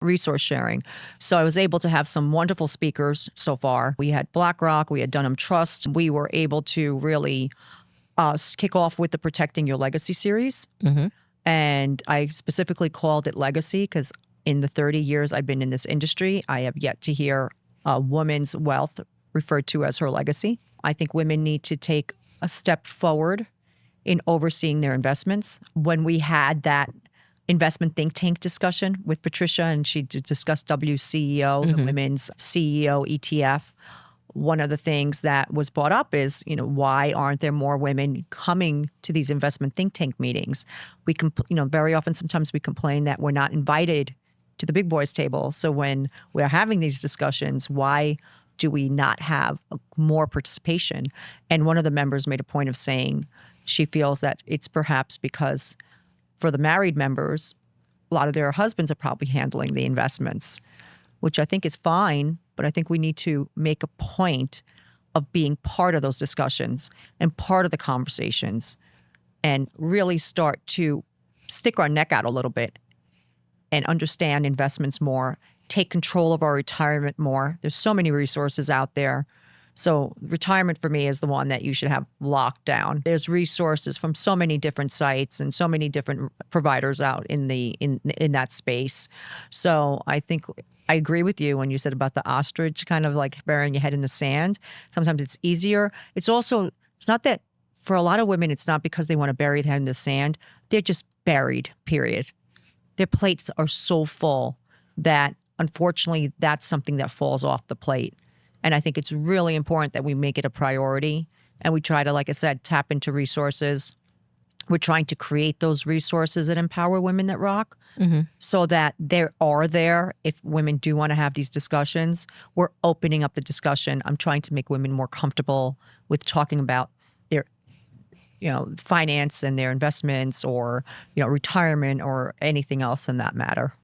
resource sharing. So I was able to have some wonderful speakers so far. We had BlackRock, we had Dunham Trust. We were able to really kick off with the Protecting Your Legacy series. And I specifically called it Legacy because in the 30 years I've been in this industry, I have yet to hear a woman's wealth referred to as her legacy. I think women need to take a step forward in overseeing their investments. When we had that investment think tank discussion with Patricia and she discussed WCEO, the Women's CEO ETF, one of the things that was brought up is, why aren't there more women coming to these investment think tank meetings? We can, very often, sometimes we complain that we're not invited to the big boys table. So when we're having these discussions, why do we not have more participation? And one of the members made a point of saying she feels that it's perhaps because for the married members, a lot of their husbands are probably handling the investments, which I think is fine, but I think we need to make a point of being part of those discussions and part of the conversations and really start to stick our neck out a little bit and understand investments more, take control of our retirement more. There's so many resources out there. So retirement for me is the one that you should have locked down. There's resources from so many different sites and so many different providers out in that space. So I think I agree with you when you said about the ostrich kind of like burying your head in the sand. Sometimes it's easier. It's not that for a lot of women, it's not because they want to bury their head in the sand. They're just buried, period. Their plates are so full that unfortunately that's something that falls off the plate. And I think it's really important that we make it a priority and we try to, like I said, tap into resources. We're trying to create those resources that empower women that rock so that they are there if women do want to have these discussions. We're opening up the discussion. I'm trying to make women more comfortable with talking about their finance and their investments or retirement or anything else in that matter.